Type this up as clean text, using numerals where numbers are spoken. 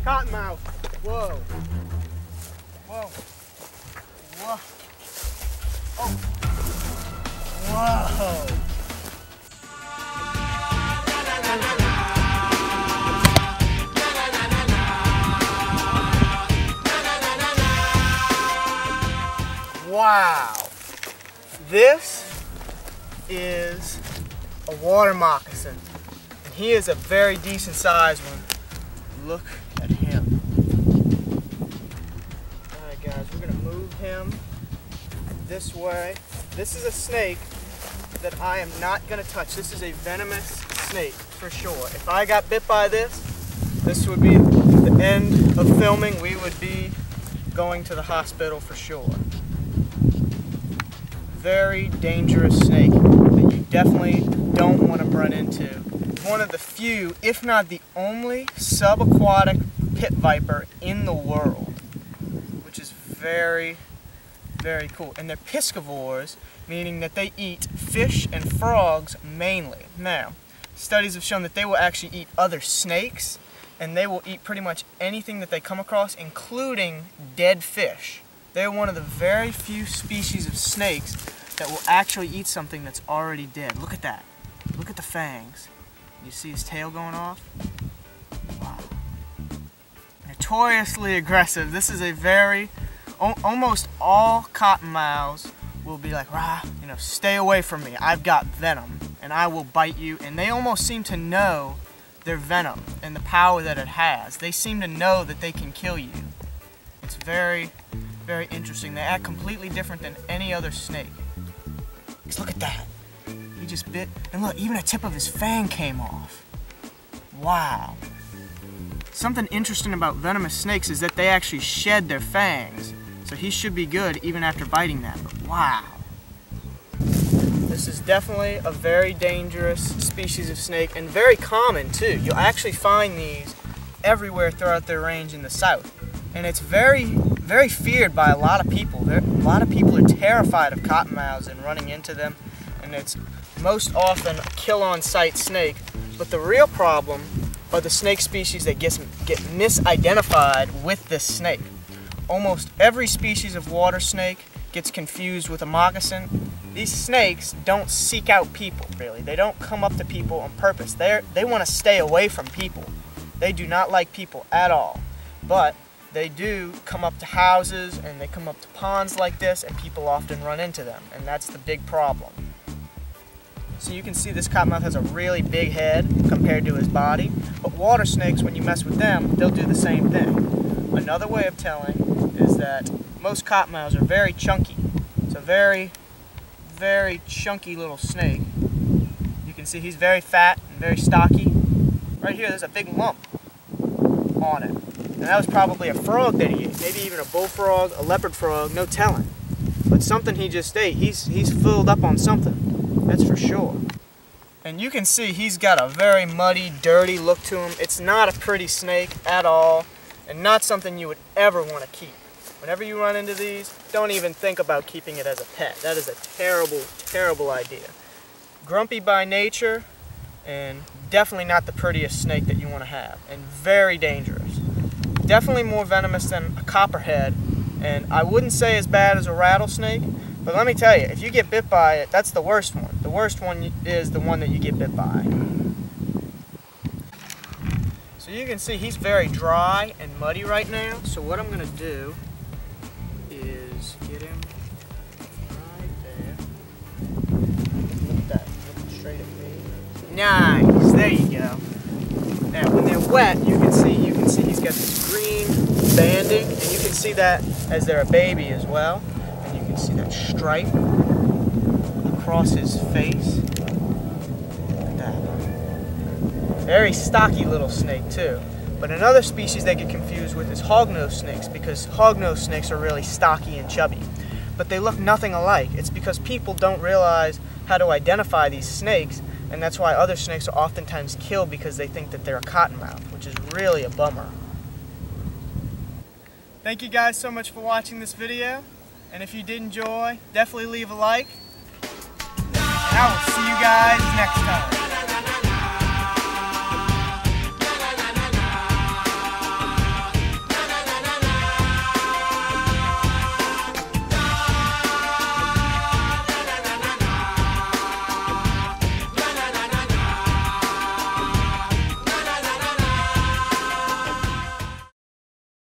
Cottonmouth. Whoa. Whoa. Whoa. Oh. Whoa. Wow. This is a water moccasin. And he is a very decent sized one. Look at him. Alright guys, we're going to move him this way. This is a snake that I am not going to touch. This is a venomous snake for sure. If I got bit by this, this would be the end of filming. We would be going to the hospital for sure. Very dangerous snake that you definitely don't want to run into. One of the few, if not the only, subaquatic pit viper in the world, which is very, very cool. And they're piscivores, meaning that they eat fish and frogs mainly. Now, studies have shown that they will actually eat other snakes, and they will eat pretty much anything that they come across, including dead fish. They're one of the very few species of snakes that will actually eat something that's already dead. Look at that. Look at the fangs. You see his tail going off? Wow. Notoriously aggressive. This is a very, almost all cottonmouths will be like, rah, you know, stay away from me. I've got venom and I will bite you. And they almost seem to know their venom and the power that it has. They seem to know that they can kill you. It's very, very interesting. They act completely different than any other snake. Just look at that. He just bit, and look, even a tip of his fang came off. Wow. Something interesting about venomous snakes is that they actually shed their fangs. So he should be good even after biting that, but wow. This is definitely a very dangerous species of snake and very common too. You'll actually find these everywhere throughout their range in the south. And it's very, very feared by a lot of people. A lot of people are terrified of cottonmouths and running into them. And it's most often a kill-on-sight snake. But the real problem are the snake species that get misidentified with this snake. Almost every species of water snake gets confused with a moccasin. These snakes don't seek out people, really. They don't come up to people on purpose. They want to stay away from people. They do not like people at all. But they do come up to houses and they come up to ponds like this, and people often run into them, and that's the big problem. So you can see this cottonmouth has a really big head compared to his body, but water snakes, when you mess with them, they'll do the same thing. Another way of telling is that most cottonmouths are very chunky. It's a very, very chunky little snake. You can see he's very fat and very stocky. Right here there's a big lump on it. And that was probably a frog that he ate, maybe even a bullfrog, a leopard frog, no telling. But something he just ate, he's filled up on something, that's for sure. And you can see he's got a very muddy, dirty look to him. It's not a pretty snake at all, and not something you would ever want to keep. Whenever you run into these, don't even think about keeping it as a pet. That is a terrible, terrible idea. Grumpy by nature, and definitely not the prettiest snake that you want to have, and very dangerous. Definitely more venomous than a copperhead, and I wouldn't say as bad as a rattlesnake, but let me tell you, if you get bit by it, that's the worst one. The worst one is the one that you get bit by. So you can see he's very dry and muddy right now, so what I'm going to do is get him right there. Look at that, looking straight at me. Nice, there you go. Now, when they're wet, you can see he's got this green banding, and you can see that as they're a baby as well. And you can see that stripe across his face. Look at that. Very stocky little snake too. But another species they get confused with is hognose snakes, because hognose snakes are really stocky and chubby. But they look nothing alike. It's because people don't realize how to identify these snakes, and that's why other snakes are oftentimes killed, because they think that they're a cottonmouth, which is really a bummer. Thank you guys so much for watching this video, and if you did enjoy, definitely leave a like, and I will see you guys next time.